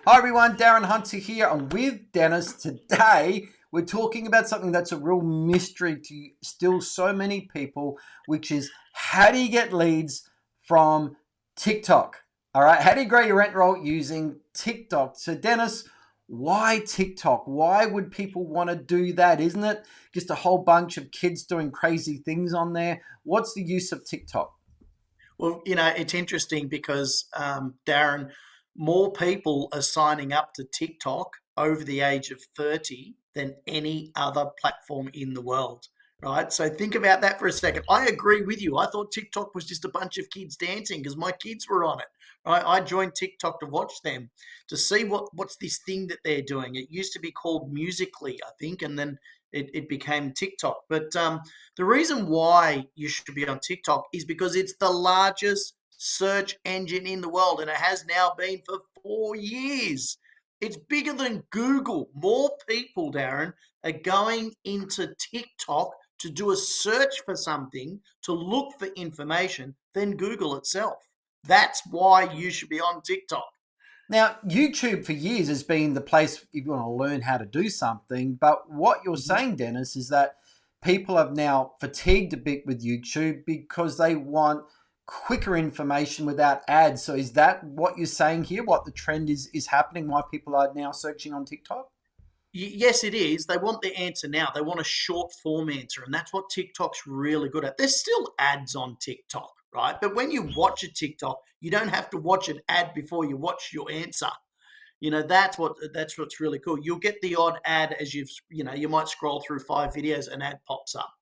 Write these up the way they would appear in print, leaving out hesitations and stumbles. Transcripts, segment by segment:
Hi everyone, Darren Hunter here. I'm with Deniz. Today we're talking about something that's a real mystery to still so many people, which is how do you get leads from TikTok? All right, how do you grow your rent roll using TikTok? So Deniz, why TikTok? Why would people want to do that? Isn't it just a whole bunch of kids doing crazy things on there? What's the use of TikTok? Well, it's interesting because, Darren, more people are signing up to TikTok over the age of 30 than any other platform in the world, right? So think about that for a second. I agree with you. I thought TikTok was just a bunch of kids dancing because my kids were on it, right? I joined TikTok to watch them, to see what's this thing that they're doing. It used to be called Musically, I think, and then it became TikTok. But the reason why you should be on TikTok is because it's the largest search engine in the world, and it has now been for 4 years. It's bigger than Google. More people, Darren, are going into TikTok to do a search for something, to look for information, than Google itself. That's why you should be on TikTok. Now, YouTube for years has been the place if you want to learn how to do something. But what you're Mhm. saying, Dennis, is that people have now fatigued a bit with YouTube because they want quicker information without ads. So is that what you're saying here? What the trend is happening? Why people are now searching on TikTok? Yes, it is. They want the answer now. They want a short form answer, and that's what TikTok's really good at. There's still ads on TikTok, right? But when you watch a TikTok, you don't have to watch an ad before you watch your answer. That's what's really cool. You'll get the odd ad as you might scroll through 5 videos, an ad pops up,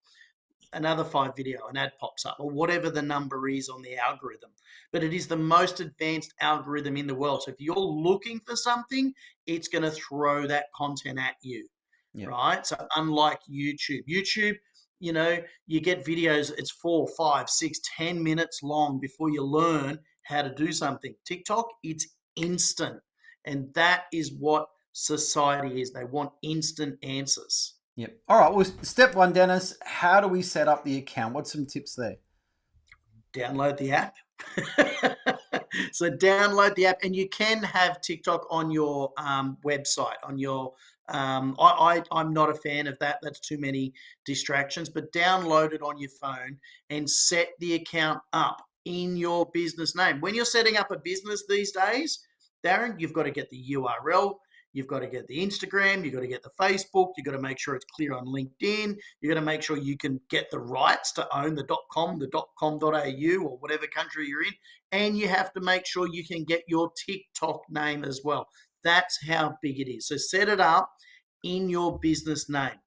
another 5 video, an ad pops up, or whatever the number is on the algorithm. But it is the most advanced algorithm in the world. So if you're looking for something, it's going to throw that content at you, Yeah. right? So unlike YouTube, you get videos, it's 4, 5, 6, 10 minutes long before you learn how to do something. TikTok, it's instant. And that is what society is. They want instant answers. Yep. All right. Well, step one, Dennis, how do we set up the account? What's some tips there? Download the app. So download the app, and you can have TikTok on your website. On your, I'm not a fan of that. That's too many distractions. But download it on your phone and set the account up in your business name. When you're setting up a business these days, Darren, you've got to get the URL. You've got to get the Instagram, you've got to get the Facebook, you've got to make sure it's clear on LinkedIn, you've got to make sure you can get the rights to own the .com, the .com.au, or whatever country you're in, and you have to make sure you can get your TikTok name as well. That's how big it is. So set it up in your business name.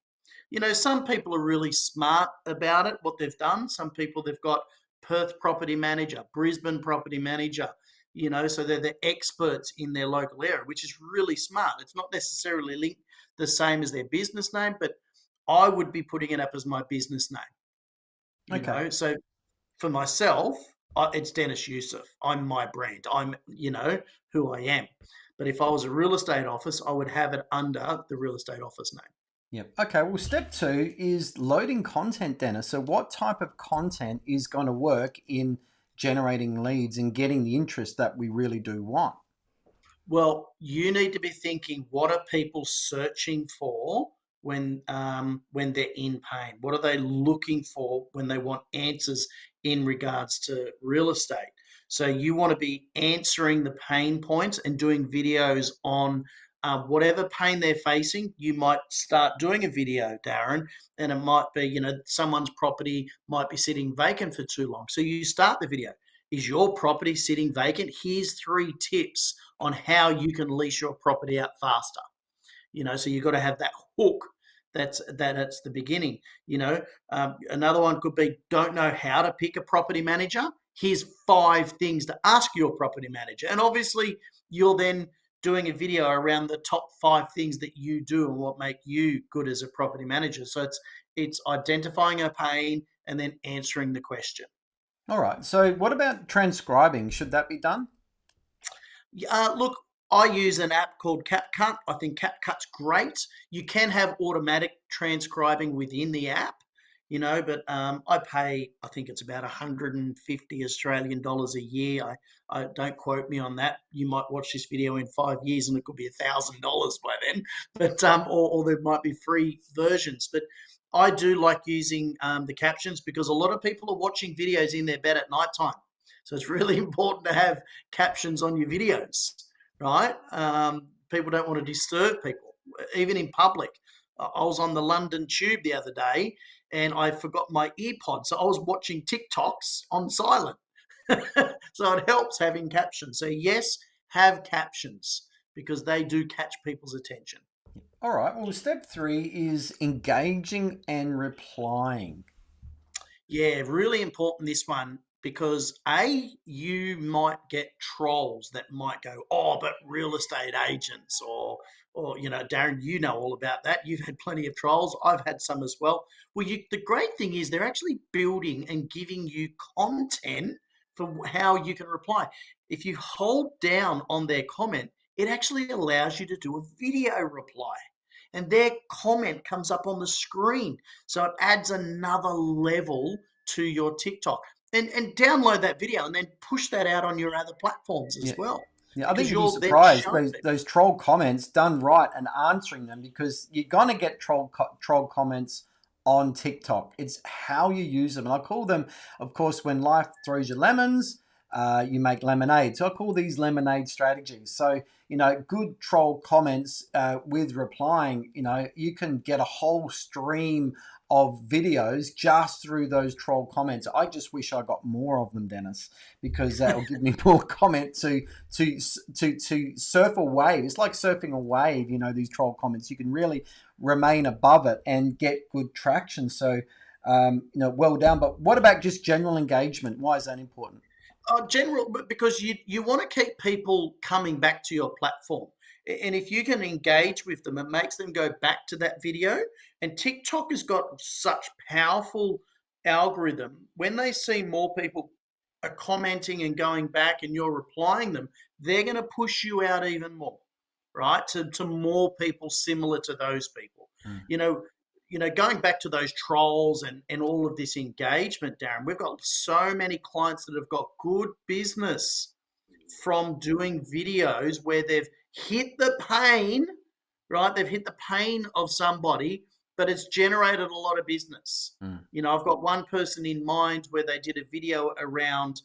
Some people are really smart about it, what they've done. Some people, they've got Perth property manager, Brisbane property manager, so they're the experts in their local area, which is really smart. It's not necessarily linked the same as their business name, but I would be putting it up as my business name, Okay. So for myself, it's Dennis Yusuf. I'm my brand. I'm, who I am. But if I was a real estate office, I would have it under the real estate office name. Yep. Okay. Well, step two is loading content, Dennis. So, what type of content is going to work in generating leads and getting the interest that we really do want? Well, you need to be thinking, what are people searching for when they're in pain? What are they looking for when they want answers in regards to real estate? So you want to be answering the pain points and doing videos on whatever pain they're facing. You might start doing a video, Darren, and it might be, someone's property might be sitting vacant for too long. So you start the video. Is your property sitting vacant? Here's 3 tips on how you can lease your property out faster. So you've got to have that hook. That's the beginning. Another one could be, don't know how to pick a property manager. Here's 5 things to ask your property manager. And obviously you're then doing a video around the top 5 things that you do and what make you good as a property manager. So it's identifying a pain and then answering the question. All right. So, what about transcribing? Should that be done? Look, I use an app called CapCut. I think CapCut's great. You can have automatic transcribing within the app. but I pay, I think it's about 150 Australian dollars a year. I don't quote me on that. You might watch this video in 5 years and it could be $1,000 by then, but or there might be free versions. But I do like using the captions because a lot of people are watching videos in their bed at night time. So it's really important to have captions on your videos, right? People don't want to disturb people, even in public. I was on the London Tube the other day and I forgot my earpods. So I was watching TikToks on silent. So it helps having captions. So, yes, have captions because they do catch people's attention. All right. Well, step 3 is engaging and replying. Yeah, really important this one because you might get trolls that might go, oh, but real estate agents or Darren, you know all about that. You've had plenty of trolls. I've had some as well. Well, the great thing is they're actually building and giving you content for how you can reply. If you hold down on their comment, it actually allows you to do a video reply. And their comment comes up on the screen. So it adds another level to your TikTok. And download that video and then push that out on your other platforms as Yeah. well. Yeah, I think Because you'd be you're then surprised showing people. those troll comments done right and answering them, because you're gonna get troll comments on TikTok. It's how you use them, and I call them, of course, when life throws you lemons, you make lemonade. So I call these lemonade strategies. So good troll comments with replying. You can get a whole stream of videos just through those troll comments. I just wish I got more of them, Dennis, because that will give me more comment to surf a wave. It's like surfing a wave. These troll comments. You can really remain above it and get good traction. So, well done. But what about just general engagement? Why is that important? General, because you want to keep people coming back to your platform. And if you can engage with them, it makes them go back to that video. And TikTok has got such powerful algorithm. When they see more people are commenting and going back and you're replying them, they're going to push you out even more, right? To more people similar to those people. Mm. Going back to those trolls and all of this engagement, Darren, we've got so many clients that have got good business from doing videos where they've hit the pain, right? They've hit the pain of somebody, but it's generated a lot of business. Mm. I've got one person in mind where they did a video around,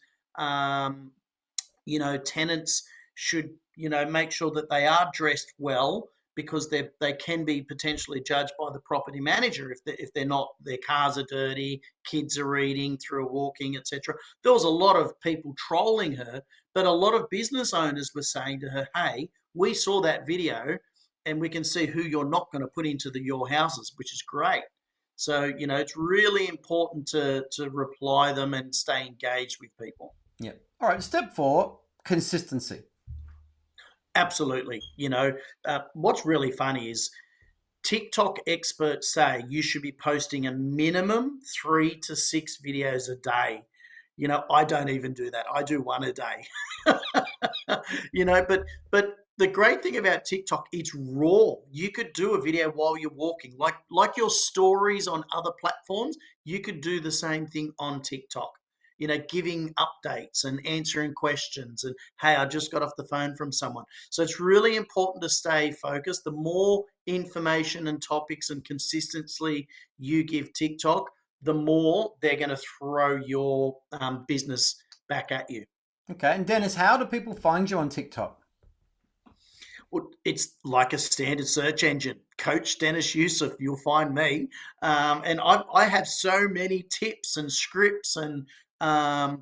tenants should, make sure that they are dressed well because they can be potentially judged by the property manager if they're not, their cars are dirty, kids are eating through walking, etc. There was a lot of people trolling her, but a lot of business owners were saying to her, hey, we saw that video and we can see who you're not going to put into your houses, which is great. So, it's really important to reply them and stay engaged with people. Yeah. All right. Step 4, consistency. Absolutely. What's really funny is TikTok experts say you should be posting a minimum 3 to 6 videos a day. I don't even do that. I do one a day. But the great thing about TikTok, it's raw. You could do a video while you're walking, like your stories on other platforms. You could do the same thing on TikTok. Giving updates and answering questions and, hey, I just got off the phone from someone. So it's really important to stay focused. The more information and topics and consistency you give TikTok, the more they're going to throw your business back at you. Okay. And Dennis, how do people find you on TikTok? Well, it's like a standard search engine. Coach Dennis Yusuf, you'll find me. And I have so many tips and scripts and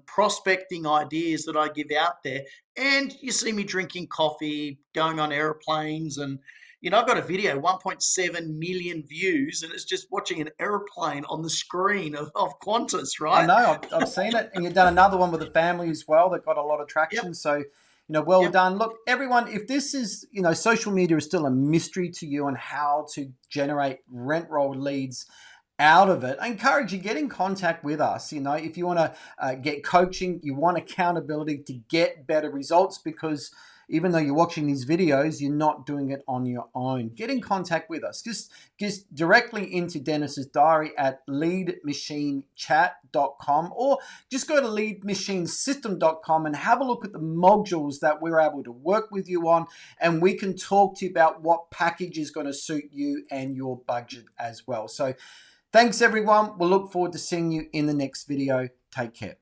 prospecting ideas that I give out there. And you see me drinking coffee, going on airplanes. And, I've got a video, 1.7 million views, and it's just watching an airplane on the screen of Qantas, I right? know, I've seen it. And you've done another one with the family as well that got a lot of Yep. traction. So, well Yep. done. Look, everyone, if this is, social media is still a mystery to you on how to generate rent roll leads out of it, I encourage you, get in contact with us. If you want to get coaching, you want accountability to get better results, because even though you're watching these videos, you're not doing it on your own. Get in contact with us. Just directly into Deniz's diary at leadmachinechat.com, or just go to leadmachinesystem.com and have a look at the modules that we're able to work with you on, and we can talk to you about what package is going to suit you and your budget as well. So thanks everyone. We'll look forward to seeing you in the next video. Take care.